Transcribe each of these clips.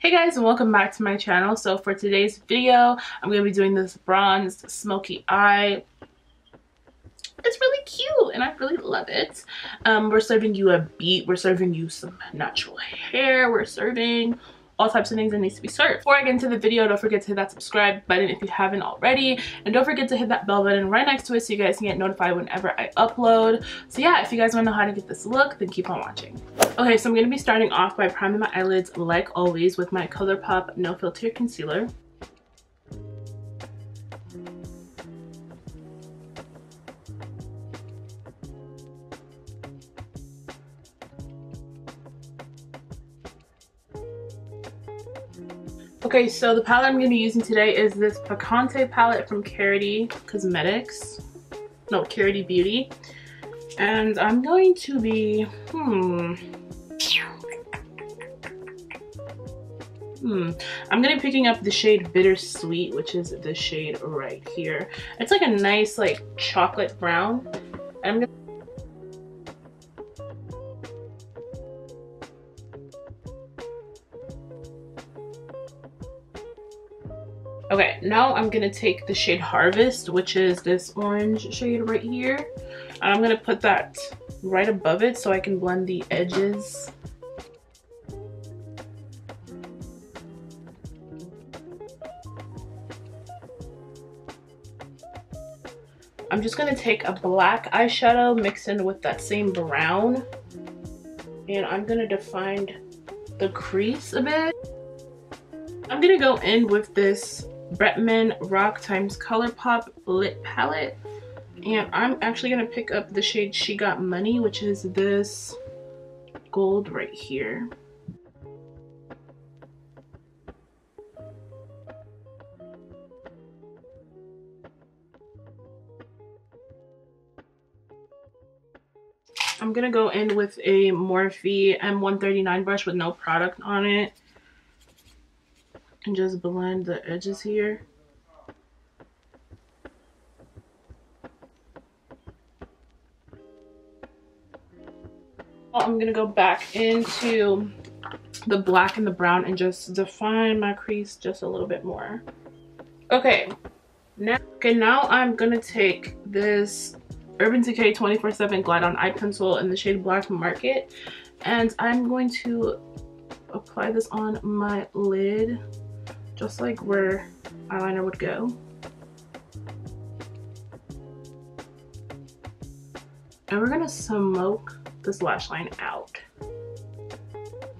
Hey guys, and welcome back to my channel. So for today's video, I'm going to be doing this bronzed smoky eye. It's really cute and I really love it. We're serving you a beat, we're serving you some natural hair, we're serving all types of things that needs to be served. Before I get into the video, don't forget to hit that subscribe button if you haven't already, and don't forget to hit that bell button right next to it so you guys can get notified whenever I upload. So yeah, if you guys want to know how to get this look, then keep on watching. Okay, so I'm going to be starting off by priming my eyelids like always with my ColourPop No Filter Concealer. Okay, so the palette I'm going to be using today is this Picante palette from Karity Cosmetics. No, Karity Beauty. And I'm going to be, I'm going to be picking up the shade Bittersweet, which is this shade right here. It's like a nice like chocolate brown. And I'm going to Okay, now I'm gonna take the shade Harvest, which is this orange shade right here, and I'm gonna put that right above it so I can blend the edges. I'm just gonna take a black eyeshadow mixed in with that same brown, and I'm gonna define the crease a bit. I'm gonna go in with this Bretmanrock times Colourpop lip palette, and I'm actually gonna pick up the shade She Got Money, which is this gold right here. I'm gonna go in with a Morphe M139 brush with no product on it and just blend the edges here. I'm gonna go back into the black and the brown and just define my crease just a little bit more. Okay, now I'm gonna take this Urban Decay 24/7 Glide On Eye Pencil in the shade Black Market, and I'm going to apply this on my lid, just like where eyeliner would go. And we're gonna smoke this lash line out.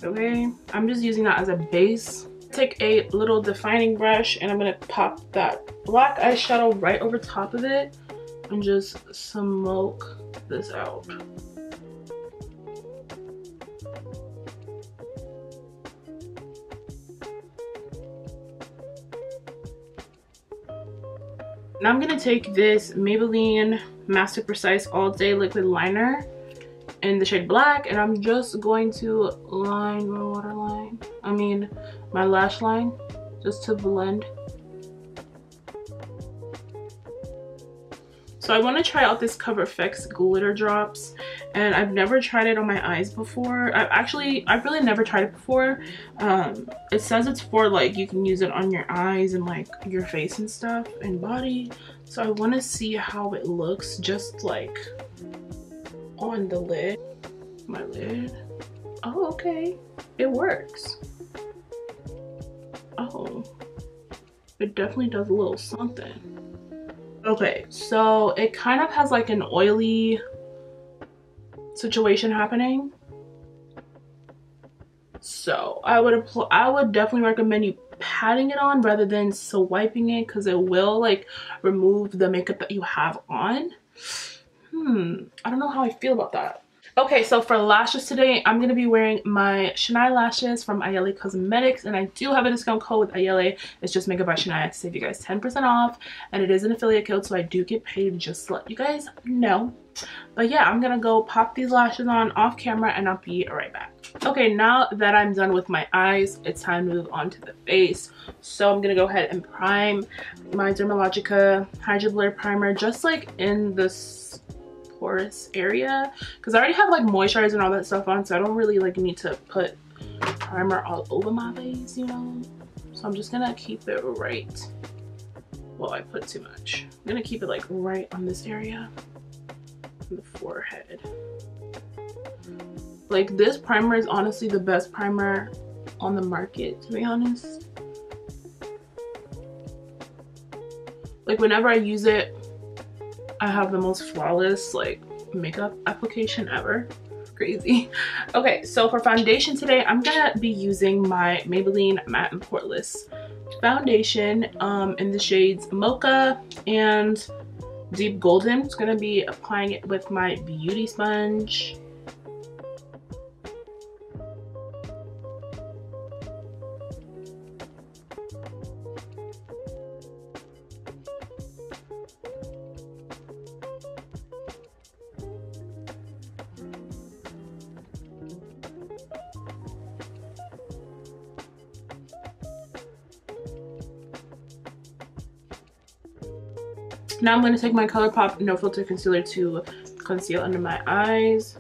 Okay, I'm just using that as a base. Take a little defining brush and I'm gonna pop that black eyeshadow right over top of it and just smoke this out. Now I'm gonna take this Maybelline Master Precise All Day Liquid Liner in the shade Black, and I'm just going to line my waterline. My lash line, just to blend. So I want to try out this Cover FX glitter drops, and I've never tried it on my eyes before. I've really never tried it before. It says it's for like you can use it on your eyes and like your face and stuff and body. So I want to see how it looks just like on the lid. My lid. Oh, okay. It works. Oh, it definitely does a little something. Okay, so it kind of has like an oily situation happening. So I would definitely recommend you patting it on rather than swiping it, because it will like remove the makeup that you have on. I don't know how I feel about that. Okay, so for lashes today, I'm going to be wearing my Shaniah lashes from ayeleandco, and I do have a discount code with Ayele. It's just Makeup by Shaniah to save you guys 10% off, and it is an affiliate code, so I do get paid, just to let you guys know. But yeah, I'm going to go pop these lashes on off camera, and I'll be right back. Okay, now that I'm done with my eyes, it's time to move on to the face. So I'm going to go ahead and prime my Dermalogica Hydro Blur Primer, just like in this porous area, because I already have like moisturizer and all that stuff on, so I don't really like need to put primer all over my face, you know? So I'm just gonna keep it right. Well, I put too much. I'm gonna keep it like right on this area, on the forehead. Like, this primer is honestly the best primer on the market, to be honest. Like, whenever I use it, I have the most flawless like makeup application ever. Crazy. Okay, so for foundation today, I'm gonna be using my Maybelline Matte and Poreless foundation in the shades Mocha and Deep Golden. It's gonna be applying it with my beauty sponge. Now I'm going to take my ColourPop No Filter Concealer to conceal under my eyes.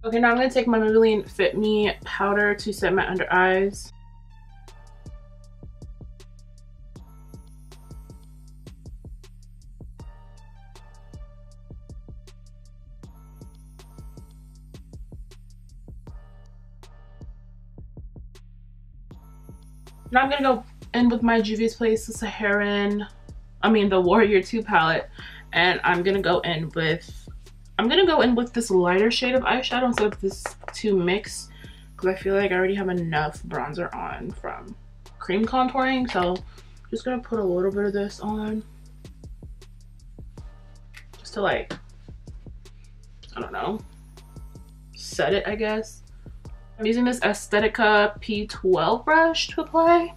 Okay, now I'm going to take my Maybelline Fit Me powder to set my under eyes. Now I'm going to go in with my Juvia's Place, the Warrior 2 palette, and I'm going to go in with this lighter shade of eyeshadow instead of this 2 mix, because I feel like I already have enough bronzer on from cream contouring. So I'm just gonna put a little bit of this on just to, like, I don't know, set it, I guess. I'm using this Aesthetica P12 brush to apply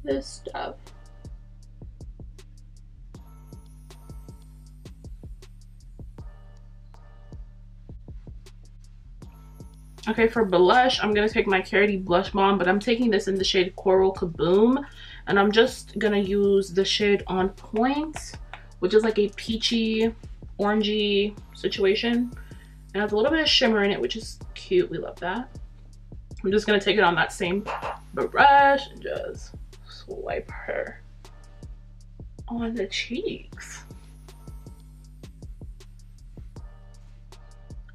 this stuff. Okay, for blush, I'm going to take my Karity Blush Balm, but I'm taking this in the shade Coral Kaboom. And I'm just going to use the shade On Point, which is like a peachy, orangey situation. It has a little bit of shimmer in it, which is cute. We love that. I'm just going to take it on that same brush and just swipe her on the cheeks.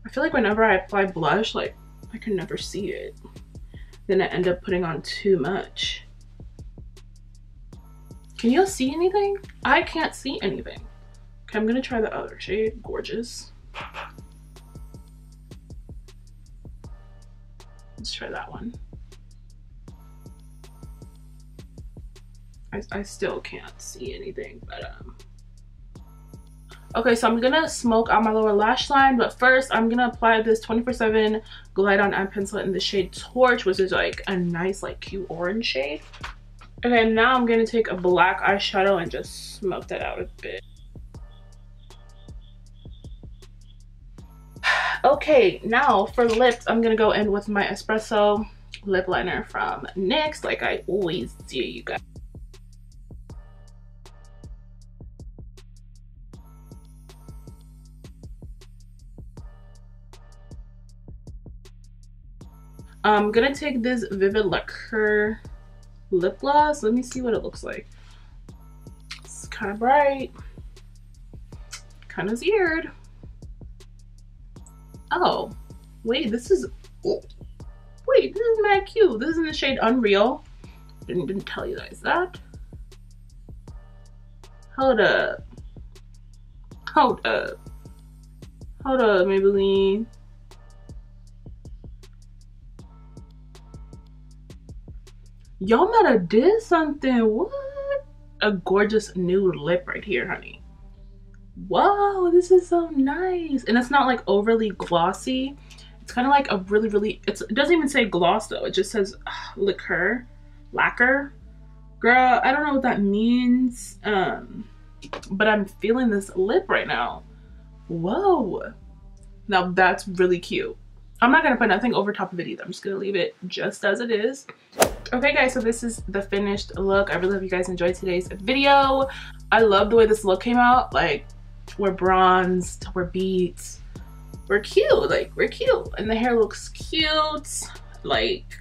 I feel like whenever I apply blush, like, I can never see it. Then I end up putting on too much. Can you see anything? I can't see anything. Okay, I'm gonna try the other shade, Gorgeous. Let's try that one. I still can't see anything, but okay, so I'm gonna smoke out my lower lash line, but first I'm gonna apply this 24/7 Glide On Eye Pencil in the shade Torch, which is like a nice, like, cute orange shade. Okay, now I'm gonna take a black eyeshadow and just smoke that out a bit. Okay, now for lips, I'm gonna go in with my Espresso lip liner from NYX, like I always do, you guys. I'm gonna take this Vivid Laquear lip gloss. Let me see what it looks like. It's kind of bright, kind of weird. Oh, wait, this is that cute. This is in the shade Unreal. Didn't tell you guys that. Hold up. Hold up. Hold up, Maybelline. Y'all might have did something. What? A gorgeous nude lip right here, honey. Whoa, this is so nice. And it's not like overly glossy. It's kind of like a really, it doesn't even say gloss though. It just says lacquer. Girl, I don't know what that means. But I'm feeling this lip right now. Whoa. Now that's really cute. I'm not gonna put nothing over top of it either. I'm just gonna leave it just as it is. Okay guys, so this is the finished look. I really hope you guys enjoyed today's video. I love the way this look came out. Like, we're bronzed, we're beads, we're cute, like we're cute. And the hair looks cute. Like,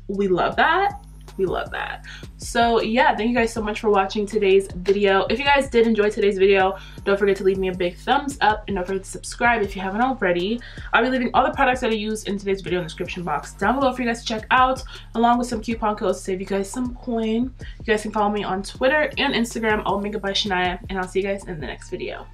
we love that. We love that. So yeah, thank you guys so much for watching today's video. If you guys did enjoy today's video, don't forget to leave me a big thumbs up and don't forget to subscribe if you haven't already. I'll be leaving all the products that I used in today's video in the description box down below for you guys to check out, along with some coupon codes to save you guys some coin. You guys can follow me on Twitter and Instagram, all makeup by Shaniah, and I'll see you guys in the next video.